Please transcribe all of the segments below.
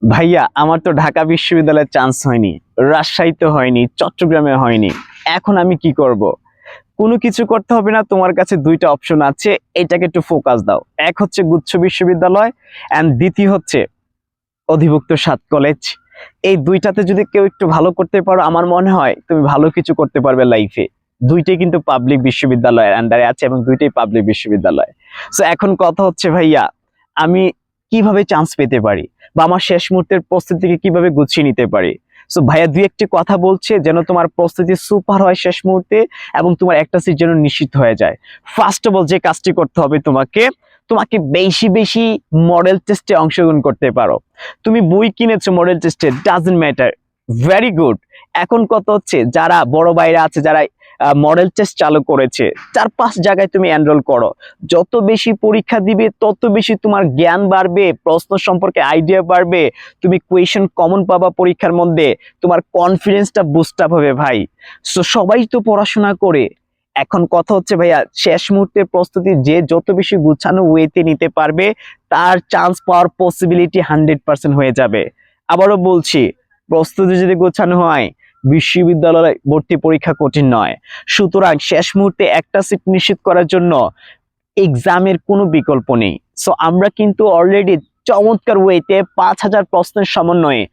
ভাইয়া আমার তো ঢাকা বিশ্ববিদ্যালয়ে চান্স হয়নি, রাজশাহীতে হয়নি, চট্টগ্রামে হয়নি। এখন আমি কি করব? কোনো কিছু করতে হবে না, তোমার কাছে দুইটা অপশন আছে, এটাকে একটু ফোকাস দাও। এক হচ্ছে গুচ্ছ বিশ্ববিদ্যালয়, অ্যান্ড দ্বিতীয় হচ্ছে অধিভুক্ত 7 কলেজ। এই দুইটাতে যদি কেউ একটু ভালো করতে পারো, আমার মনে হয় তুমি ভালো কিছু করতে পারবে লাইফে। দুইটাই কিন্তু পাবলিক বিশ্ববিদ্যালয়ের আন্ডারে আছে এবং দুইটাই পাবলিক বিশ্ববিদ্যালয়। সো এখন কথা হচ্ছে ভাইয়া, আমি কিভাবে চান্স পেতে পারি বা আমার শেষ মুহূর্তের প্রস্তুতিকে কিভাবে গুছিয়ে নিতে পারি? সো ভাইয়া দুই একটি কথা বলছে যেন তোমার প্রস্তুতি সুপার হয় শেষ মুহূর্তে এবং তোমার একটা সিট যেন নিশ্চিত হয়ে যায়। ফার্স্ট অফ অল যে কাজটি করতে হবে তোমাকে, তোমাকে বেশি বেশি মডেল টেস্টে অংশগ্রহণ করতে পারো। তুমি বই কিনেছো মডেল টেস্টে, ডাজন্ট ম্যাটার, ভেরি গুড। এখন কত হচ্ছে, যারা বড় ভাইরা আছে, যারা মডেল টেস্ট চালু করেছে, 4-5 জায়গায় তুমি এনরোল করো। যত বেশি পরীক্ষা দিবে তত বেশি তোমার জ্ঞান বাড়বে, প্রশ্ন সম্পর্কে আইডিয়া বাড়বে, তুমি কোয়েশন কমন পাবা পরীক্ষার মধ্যে, তোমার কনফিডেন্সটা বুস্ট আপ হবে ভাই। সো সবাই তো পড়াশোনা করে। এখন কথা হচ্ছে ভাইয়া, শেষ মুহূর্তের প্রস্তুতি যে যত বেশি গুছানো ওয়েতে নিতে পারবে, তার চান্স পাওয়ার পসিবিলিটি 100% হয়ে যাবে। আবারও বলছি, প্রস্তুতি যদি গোছানো হয়, বিশ্ববিদ্যালয়ে ভর্তি পরীক্ষা কঠিন নয়। সুতরাং শেষ মুহূর্তে একটা সিট নিশ্চিত করার জন্য এক্সামের কোনো বিকল্প নেই। সো আমরা কিন্তু অলরেডি চমৎকার ওয়েতে 5,000 প্রশ্নের সমন্বয়ে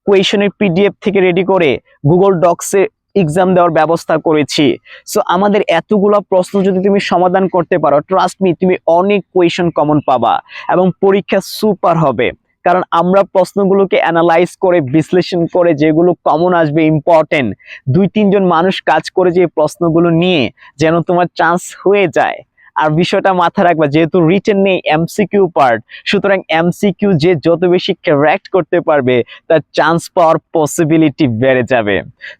কোয়েশনের পিডিএফ থেকে রেডি করে গুগল ডক্সে এক্সাম দেওয়ার ব্যবস্থা করেছি। সো আমাদের এতগুলো প্রশ্ন যদি তুমি সমাধান করতে পারো, ট্রাস্ট মি, তুমি অনেক কোয়েশন কমন পাবা এবং পরীক্ষা সুপার হবে। কারণ আমরা প্রশ্নগুলোকে অ্যানালাইজ করে বিশ্লেষণ করে যেগুলো কমন আসবে ইম্পর্টেন্ট, 2-3 জন মানুষ কাজ করে যে প্রশ্নগুলো নিয়ে যেন তোমার চান্স হয়ে যায়। আর বিষয়টা মাথায় রাখবা, যেহেতু রিটেন নেই, এমসিকিউ পার্ট, সুতরাং এমসিকিউ যে যত বেশি কারেক্ট করতে পারবে, তার চান্স পাওয়ার পসিবিলিটি বেড়ে যাবে।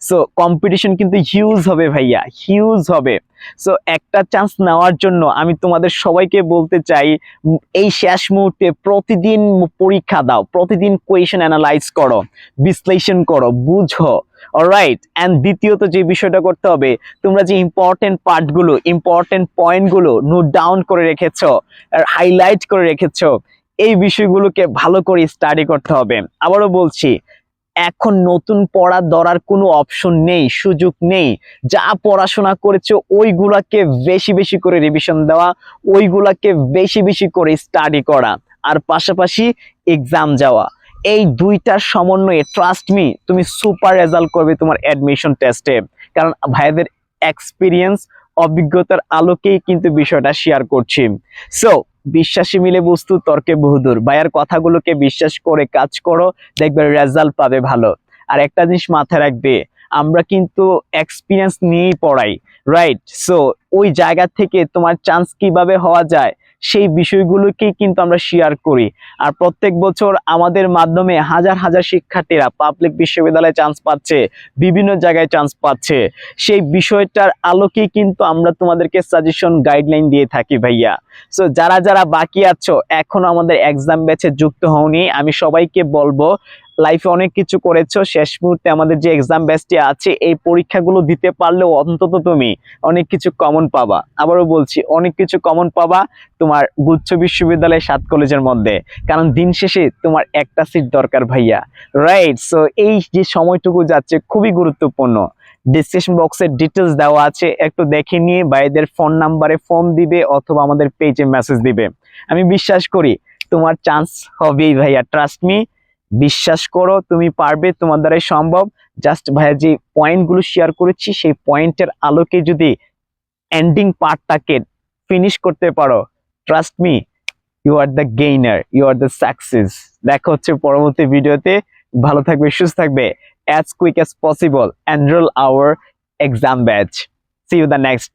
সো কম্পিটিশন কিন্তু হিউজ হবে ভাইয়া, হিউজ হবে। সো একটা চান্স নেওয়ার জন্য আমি তোমাদের সবাইকে বলতে চাই, এই শেষ মুহূর্তে প্রতিদিন পরীক্ষা দাও, প্রতিদিন কোয়েশন অ্যানালাইজ করো, বিশ্লেষণ করো, বুঝো। অলরাইট, অ্যান্ড দ্বিতীয়ত যে বিষয়টা করতে হবে, তোমরা যে ইম্পর্টেন্ট পার্টগুলো, ইম্পর্টেন্ট পয়েন্টগুলো নোট ডাউন করে রেখেছো আর হাইলাইট করে রেখেছো, এই বিষয়গুলোকে ভালো করে স্টাডি করতে হবে। আবারও বলছি, এখন নতুন পড়া ধরার কোনো অপশন নেই, সুযোগ নেই। যা পড়াশোনা করেছো ওইগুলাকে বেশি বেশি করে রিভিশন দেওয়া, ওইগুলাকে বেশি বেশি করে স্টাডি করা, আর পাশাপাশি এক্সাম যাওয়া। এই দুইটার সমন্বয়ে ট্রাস্ট মি, তুমি সুপার রেজাল্ট করবে তোমার অ্যাডমিশন টেস্টে। কারণ ভাইয়াদের এক্সপিরিয়েন্স, অভিজ্ঞতার আলোকেই কিন্তু বিষয়টা শেয়ার করছি। সো বিশ্বাসী মিলে বস্তু, তর্কে বহুদূর। ভাইয়ার কথাগুলোকে বিশ্বাস করে কাজ করো, দেখবে রেজাল্ট পাবে ভালো। আর একটা জিনিস মাথায় রাখবে, আমরা কিন্তু এক্সপিরিয়েন্স নিয়েই পড়াই, রাইট? সো ওই জায়গা থেকে তোমার চান্স কিভাবে হওয়া যায়, সেই বিষয়গুলোকেই কিন্তু আমরা শেয়ার করি। আর প্রত্যেক বছর আমাদের মাধ্যমে হাজার হাজার শিক্ষার্থীরা পাবলিক বিশ্ববিদ্যালয়ে চান্স পাচ্ছে, বিভিন্ন জায়গায় চান্স পাচ্ছে। সেই বিষয়টার আলোকেই কিন্তু আমরা তোমাদেরকে সাজেশন, গাইডলাইন দিয়ে থাকি ভাইয়া। সো যারা যারা বাকি আছো, এখনো আমাদের এক্সাম ব্যাচে যুক্ত হওনি, আমি সবাইকে বলবো, লাইফে অনেক কিছু করেছো, শেষ মুহূর্তে আমাদের যে এক্সাম ব্যাচটি আছে, এই পরীক্ষাগুলো দিতে পারলেও অন্তত তুমি অনেক কিছু কমন পাবা। আবারও বলছি, অনেক কিছু কমন পাবা তোমার গুচ্ছ বিশ্ববিদ্যালয়ের 7 কলেজের মধ্যে। কারণ দিন শেষে তোমার একটা সিট দরকার ভাইয়া, রাইট? সো এই যে সময়টুকু যাচ্ছে খুবই গুরুত্বপূর্ণ। ডিসক্রিপশন বক্সে ডিটেলস দেওয়া আছে, একটু দেখে নিয়ে ভাইদের ফোন নাম্বারে ফোন দিবে অথবা আমাদের পেজে মেসেজ দিবে। আমি বিশ্বাস করি তোমার চান্স হবেই ভাইয়া, ট্রাস্ট মি, বিশ্বাস করো, তুমি পারবে, তোমার দ্বারাই সম্ভব। জাস্ট ভাইয়া যে পয়েন্টগুলো শেয়ার করেছি, সেই পয়েন্টের আলোকে যদি এন্ডিং পার্টটাকে ফিনিশ করতে পারো, trust me, you are the gainer, you are the success. দেখা হচ্ছে পরবর্তী ভিডিওতে। ভালো থাকবে, সুস্থ থাকবে। As quick as possible enroll our exam batch. See you the next